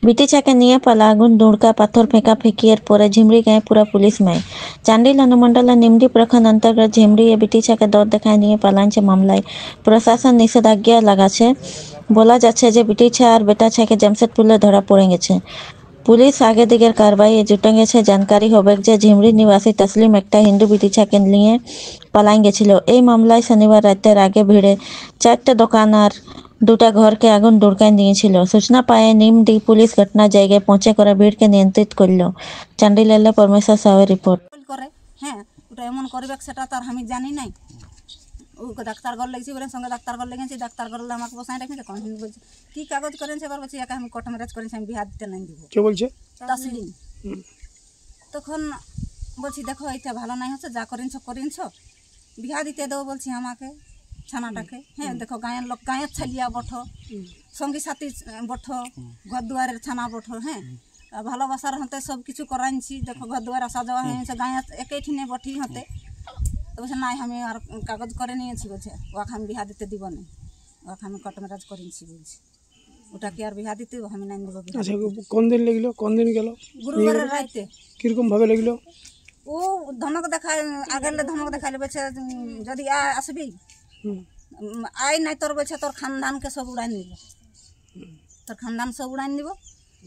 বিটিছাকে নিয়ে পালা আগুন, দুড়কা পাথর ফেঁকাফেঁকির পরে ঝিমরি গায়ে পুরা পুলিশময়। চান্ডিল অনুমंडल निमडी प्रखंड अंतर्गत झिमरी বিটিছাকে দর দেখায় নিয়ে পালাচ্ছে মামলায় প্রশাসন নিষেধাজ্ঞা লাগাচ্ছে। বলা যাচ্ছে যে বিটিছা আর বেটা ছাকে জামশেদপুরে ধরা পড়ে গেছে। পুলিশ আগে দিকের कार्रवाई जुटे গেছে। जानकारी হবে যে ঝিমরি নিবাসী তসলিম একটা হিন্দু বিটিছাকে নিয়ে পালাই গেছিল। এই মামলায় শনিবার রাতের আগে ভিড়ে 4টা দোকান আর 2টা ঘরকে আগুন দুড়কায় দিয়েছিল। सूचना पाए निमडी पुलिस घटना জায়গায় পৌঁছে করে ভিড়কে নিয়ন্ত্রিত করল। চান্ডিলের পরমেশ্বর সাহের রিপোর্ট। করে হ্যাঁ ওটা এমন করবে সেটা তো আর আমি জানি নাই। ও ডাক্তার ঘর লেগেছি বলে সঙ্গে ডাক্তার ঘর লেগেছি, ডাক্তার ঘর আমাকে বসাই রেখেছে। কোন বলছে কি কাগজ করেছে, এবার বলছি একা আমি কোর্ট ম্যারেজ করেছি, আমি বিহার দিতে নাই দিব। কে বলছে? তসলিম। তখন বলছি দেখো এটা ভালো নাই হচ্ছে, যা করিনছ বিহা দিতে দেবো বলছি আমাকে ছানাটাকে। হ্যাঁ দেখো গায়ের লোক, গায়ের ছালিয়া বঠো, সঙ্গী সাথী বঠো, ঘর দুয়ারের ছানা বঠো। হ্যাঁ ভালোবাসার হতে সব কিছু করাইছি। দেখো ঘর দুয়ার আসা যাওয়া হয়েছে, গায়ের একই নে বঠি হতে। তো বলছে নাই আমি আর কাগজ করে নিয়েছি, বলছে ওকে আমি বিহা দিতে দিব না, ওকে আমি কোর্ট ম্যারেজ করেছি বলছি। ওটা কি আর বিহা দিতে আমি নাই দেবো। আচ্ছা কোন দিন লাগলো, কোন দিন গেল? গুরুবারের রাইতে। কিরকম ভাবে লাগলো? ও ধমক দেখায়, আগেলে ধমক দেখাইলে বলছে যদি আসবি আয় নাই তোর, বলছে তোর খানদানকে সব উড়াই নিব, তোর খানদান সব উড়াই নিব,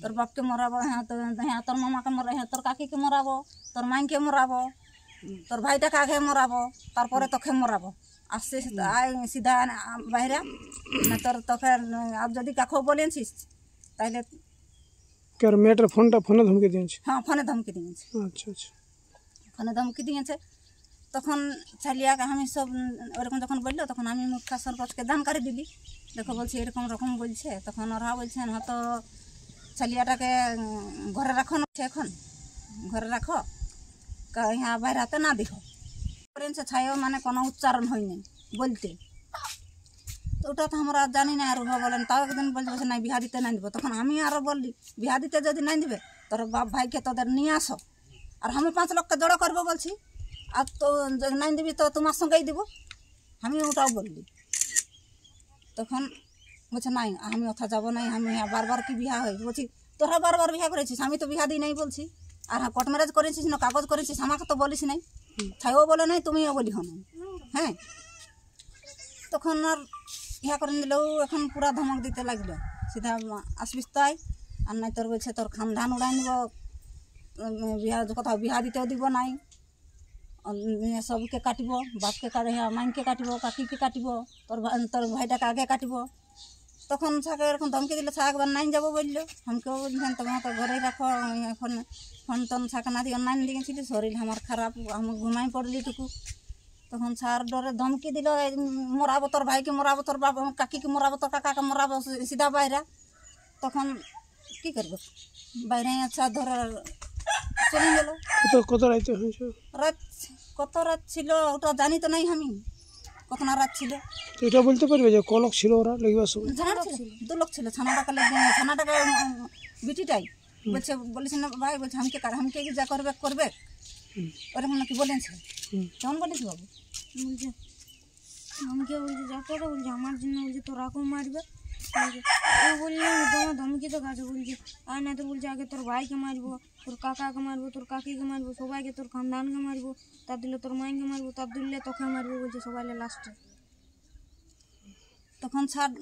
তোর বাপকে মরাবো, হ্যাঁ তোর মামাকে মরা, হ্যাঁ তোর কাকিকে মরাবো, তোর মাইকে মরাবো, তোর ভাইটাকে আগে মরাবো, তারপরে তোকে মরাবো। আসছে আয় সিধা বাইরে না তোর, তোকে আর যদি কাকু বলেছিস তাহলে। মেয়েটার ফোনে ধমকি দিয়েছে? হ্যাঁ ফোনে ধমকি দিয়েছে। আচ্ছা আচ্ছা, ফোনে ধমকি দিয়েছে। তখন ছালিয়াকে আমি সব ওরকম যখন বললো, তখন আমি মুখ্য সরপঞ্চকে জানকারি দিলি, দেখো বলছি এরকম রকম বলছে। তখন ওরা বলছেন হয়তো ছালিয়াটাকে ঘরে রাখো না, এখন ঘরে রাখো, হ্যাঁ বাইরে হাতে না দেখো করেছে। ছায়ও মানে কোনো উচ্চারণ হয়নি বলতে। তো ওটা তো আমরা জানি না। আর ওরা বলেন তাও একদিন বলছে নাই বিহা দিতে নাই দিব। তখন আমি আরও বললি বিহা দিতে যদি নাই দিবে তোর বাপ ভাইকে তোদের নিয়ে আসো, আর আমি 5 লক্ষকে জড়ো করবো বলছি, আর তো নাই দিবি তো তোমার সঙ্গেই দিব, আমি ওটাও বললি। তখন বলছে নাই আমি ওথা যাবো নাই, আমি বারবার কি বিহা হয় বলছি। তোরা বারবার বিহা করেছিস, আমি তো বিহা দিই নাই বলছি। আর হ্যাঁ কোর্ট ম্যারেজ করেছিস না, কাগজ করেছিস, আমাকে তো বলিস নাই, ছাইও বলে নাই তুমিও বলি হো নাই। হ্যাঁ তখন আর ইহা করে নিলেও এখন পুরা ধমক দিতে লাগলো, সিধা আসবিস তাই, আর নাই তোর বলছে তোর খানদান উড়াই নিব, বিহা কোথাও বিহা দিতেও দিব নাই, সবকে কাটিব, বাপকে মাইনকে কাটিব, কাকিকে কাটিব, তোর ভাইটাকে আগে কাটিব। তখন ছাকে এরকম ধমকি দিলে ছাক একবার নাই যাবো বললো। আমাকেও বলছেন তোমার তো ঘরেই রাখো, এখন ফোন টন ছাকা না দিয়ে অনলাইন দিয়েছিলি, শরীর আমার খারাপ, আমি ঘুমাই পড়লি টুকু। তখন ছাড় ডরে ধমকি দিল মরাবো তোর ভাইকে, মরাবো তোর বাবা কাকিকে, মরাবো তোর কাকাকে মরাবো, সিধা বাইরে। তখন কি করবো বাইরে আচ্ছা ধরে চলে গেল। কত রাইতে হয়েছে? রাত কত রাত ছিল ওটা জানি তো নাই আমি, কত না রাত ছিল। তো এটা বলতে পারবে যে কলক ছিল ওরা লেগবার সময়? 2 লোক ছিল। ছানাটাকে বিটিটাই বলেছে না ভাই, বলছে আমাকে যা করবে করবে, ওরকম নাকি বলেছে। কেমন বলিস বাবু? বলছে আমাকে বলছে যা করে, বলছে আমার জন্য, বলছে তোরাকেও মারবে। ও বললে তোমার ধমকি তো গাছে, বলছে আর না তো বলছে আগে তোর ভাইকে মারবো, তোর কাকাকে মারবো, তোর কাকিকে মারবো, সবাইকে, তোর খানদানকে মারবো, তার দিলে তোর মাইকে মারবো, তার দিলে তোকে মারবো, বলছে সবাই লাস্টে। তখন ছাড়